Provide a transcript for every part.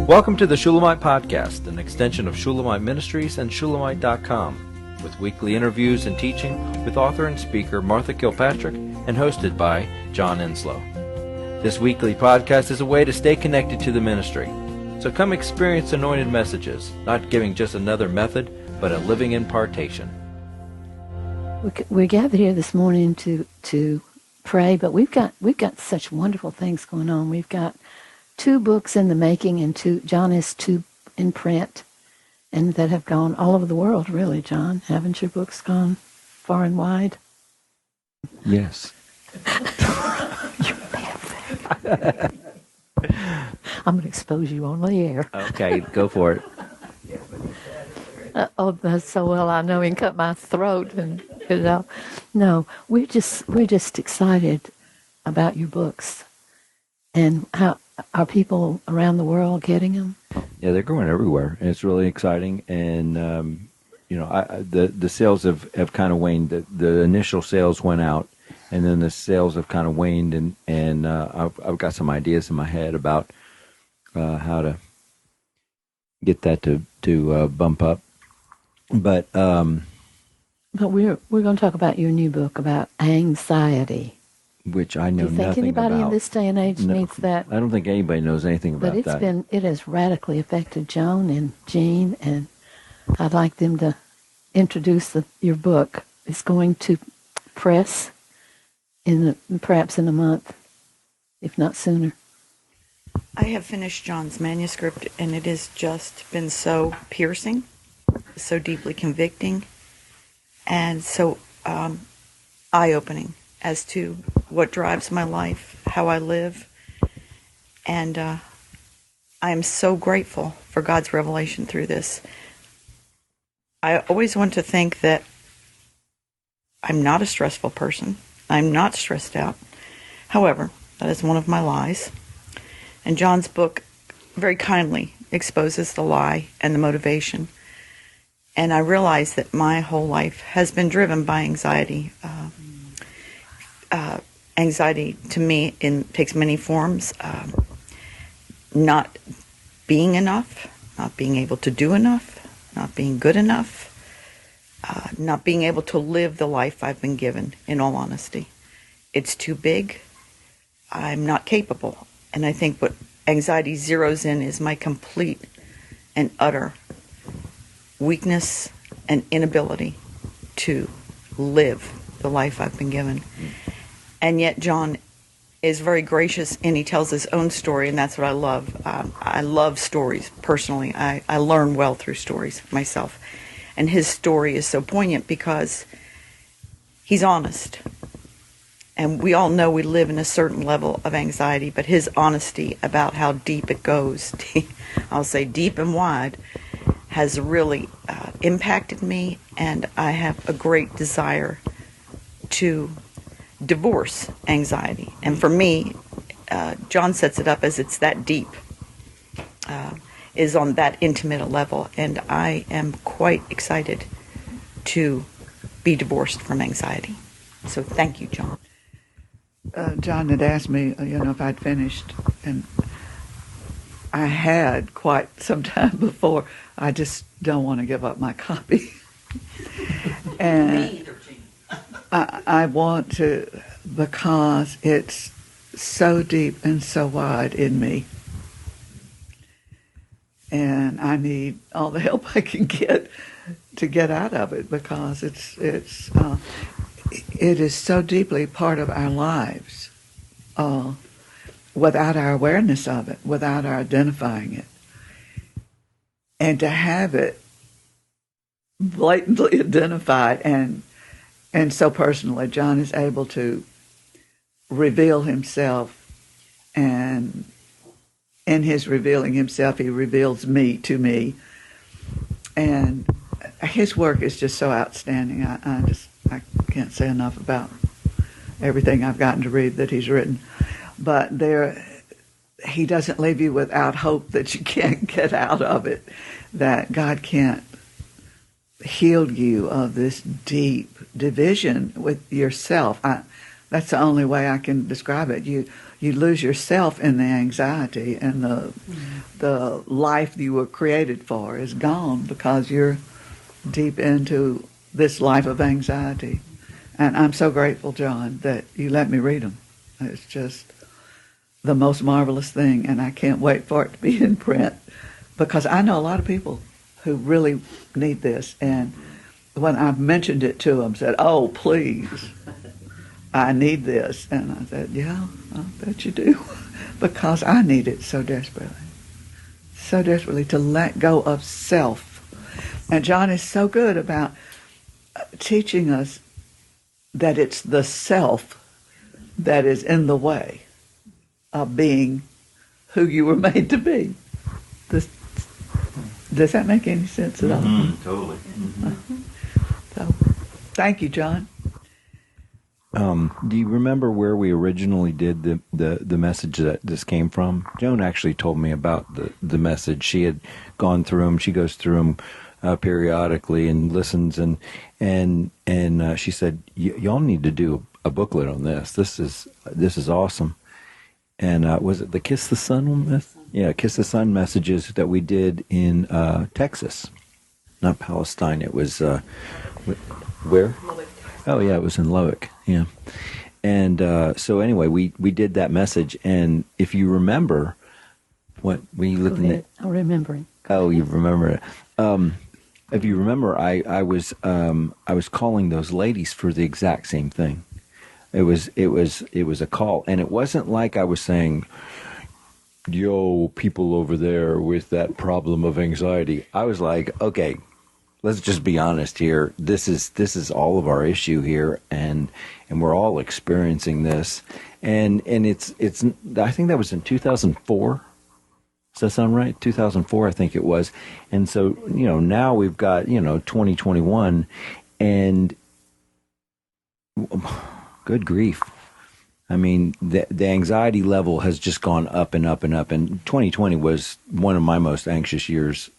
Welcome to the Shulamite Podcast, an extension of Shulamite Ministries and Shulamite.com, with weekly interviews and teaching with author and speaker Martha Kilpatrick and hosted by John Enslow. This weekly podcast is a way to stay connected to the ministry. So come experience anointed messages, not giving just another method, but a living impartation. We're gathered here this morning to pray, but we've got such wonderful things going on. We've got 2 books in the making, and John has 2 in print, and that have gone all over the world, really, John. Haven't your books gone far and wide? Yes. You're a bad thing. I'm going to expose you on the air. Okay, go for it. That's so well I know he can cut my throat, and no, we're just excited about your books, and how are people around the world getting them? Yeah, they're going everywhere, and it's really exciting. And the sales have kind of waned. The initial sales went out, and then the sales have kind of waned. And I've got some ideas in my head about how to get that to bump up. But we're going to talk about your new book about anxiety. Which I know nothing about. Do you think anybody in this day and age needs that? I don't think anybody knows anything about that. But it has radically affected Joan and Jean, and I'd like them to introduce your book. It's going to press perhaps in a month, if not sooner. I have finished John's manuscript, and it has just been so piercing, so deeply convicting, and so eye-opening as to what drives my life, how I live. And I am so grateful for God's revelation through this. I always want to think that I'm not a stressful person. I'm not stressed out. However, that is one of my lies. And John's book very kindly exposes the lie and the motivation. And I realize that my whole life has been driven by anxiety. Anxiety, to me, takes many forms. Not being enough, not being able to do enough, not being good enough, not being able to live the life I've been given, in all honesty. It's too big. I'm not capable. And I think what anxiety zeroes in is my complete and utter weakness and inability to live the life I've been given. And yet John is very gracious, and he tells his own story, and that's what I love. I love stories, personally. I learn well through stories myself. And his story is so poignant because he's honest. And we all know we live in a certain level of anxiety, but his honesty about how deep it goes, I'll say deep and wide, has really impacted me, and I have a great desire to divorce anxiety. And for me, John sets it up as it's that deep, is on that intimate a level, and I am quite excited to be divorced from anxiety. So thank you, John. John had asked me, if I'd finished, and I had quite some time before. I just don't want to give up my copy. And I want to, because it's so deep and so wide in me. And I need all the help I can get to get out of it, because it is so deeply part of our lives, without our awareness of it, without our identifying it. And to have it blatantly identified and so personally, John is able to reveal himself, and in his revealing himself, he reveals me to me. And his work is just so outstanding. I can't say enough about everything I've gotten to read that he's written. But he doesn't leave you without hope that you can't get out of it, that God can't heal you of this deep division with yourself. That's the only way I can describe it. you lose yourself in the anxiety, and the life you were created for is gone because you're deep into this life of anxiety. And I'm so grateful, John, that you let me read them. It's just the most marvelous thing, and I can't wait for it to be in print, because I know a lot of people who really need this. And when I mentioned it to them, said, "Oh, please, I need this." And I said, "Yeah, I bet you do," because I need it so desperately to let go of self. And John is so good about teaching us that it's the self that is in the way of being who you were made to be. Does that make any sense at all? Totally. So, thank you, John. Do you remember where we originally did the message that this came from? Joan actually told me about the message. She had gone through them. She goes through them periodically and listens, and she said, "Y'all need to do a booklet on this. This is awesome." And was it the Kiss the Sun? Yeah, Kiss the Sun messages that we did in Texas, not Palestine. It was where? Lubbock. Oh yeah, it was in Lubbock. Yeah, and so anyway, we did that message, and if you remember, what were you looking at? I'm remembering. Oh, you remember it. If you remember, I was calling those ladies for the exact same thing. It was a call, and it wasn't like I was saying, "Yo, people over there with that problem of anxiety." I was like, "Okay, let's just be honest here. This is all of our issue here, and we're all experiencing this." And it's I think that was in 2004. Does that sound right? 2004, I think it was. And so, now we've got, 2021, and good grief. I mean, the anxiety level has just gone up and up and up. And 2020 was one of my most anxious years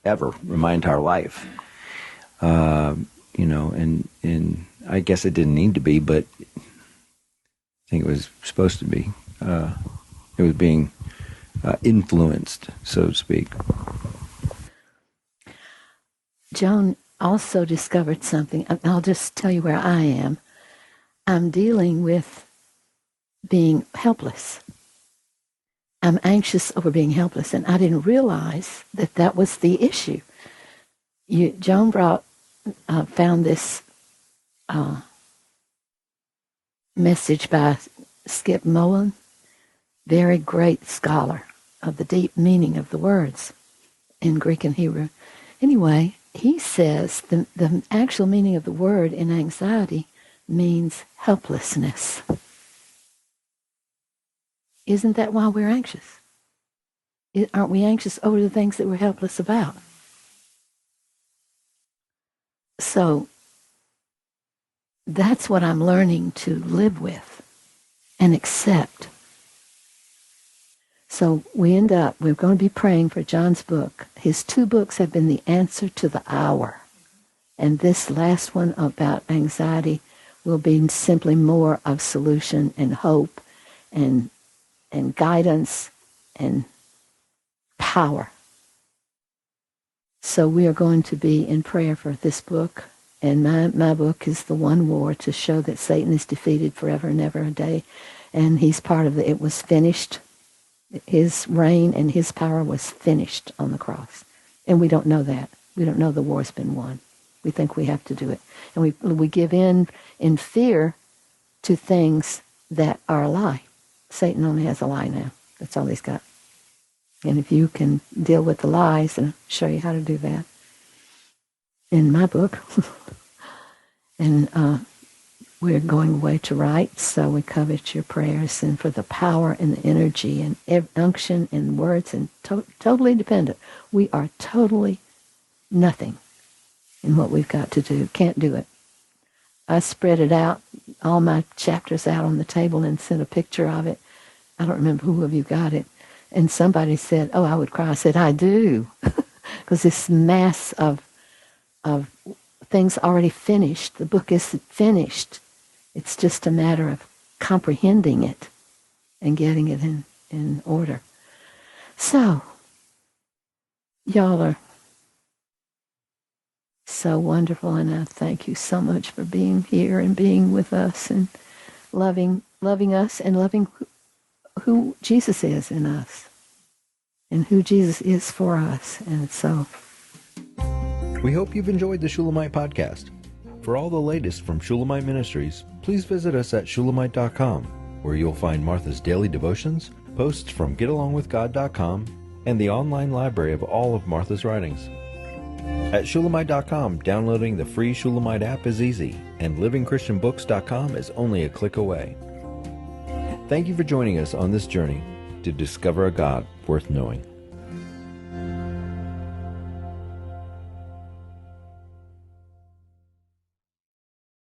ever in my entire life. And I guess it didn't need to be, but I think it was supposed to be. It was being influenced, so to speak. Joan also discovered something. I'll just tell you where I am. I'm dealing with being helpless. I'm anxious over being helpless, and I didn't realize that was the issue. Joan found this message by Skip Mullen, very great scholar of the deep meaning of the words in Greek and Hebrew. Anyway, he says the actual meaning of the word in anxiety means helplessness. Isn't that why we're anxious? Aren't we anxious over the things that we're helpless about? So that's what I'm learning to live with and accept. So we're going to be praying for John's book. His 2 books have been the answer to the hour. And this last one about anxiety will be simply more of solution and hope and guidance and power. So we are going to be in prayer for this book. And my book is The One War, to show that Satan is defeated forever and ever a day. And he's part of it was finished. His reign and his power was finished on the cross. And we don't know that. We don't know the war's been won. We think we have to do it. And we give in fear to things that are a lie. Satan only has a lie now. That's all he's got. And if you can deal with the lies, and I'll show you how to do that in my book. And we're going away to write, so we covet your prayers and for the power and the energy and unction and words, and totally dependent. We are totally nothing in what we've got to do. Can't do it. I spread it out, all my chapters out on the table, and sent a picture of it. I don't remember who of you got it. And somebody said, "Oh, I would cry." I said, "I do." Because this mass of things already finished. The book is finished. It's just a matter of comprehending it and getting it in order. So, y'all are so wonderful, and I thank you so much for being here and being with us and loving us and loving who Jesus is in us and who Jesus is for us. And so, we hope you've enjoyed the Shulamite podcast. For all the latest from Shulamite Ministries, please visit us at shulamite.com, where you'll find Martha's daily devotions, posts from getalongwithgod.com, and the online library of all of Martha's writings. At shulamite.com, downloading the free Shulamite app is easy, and livingchristianbooks.com is only a click away. Thank you for joining us on this journey to discover a God worth knowing.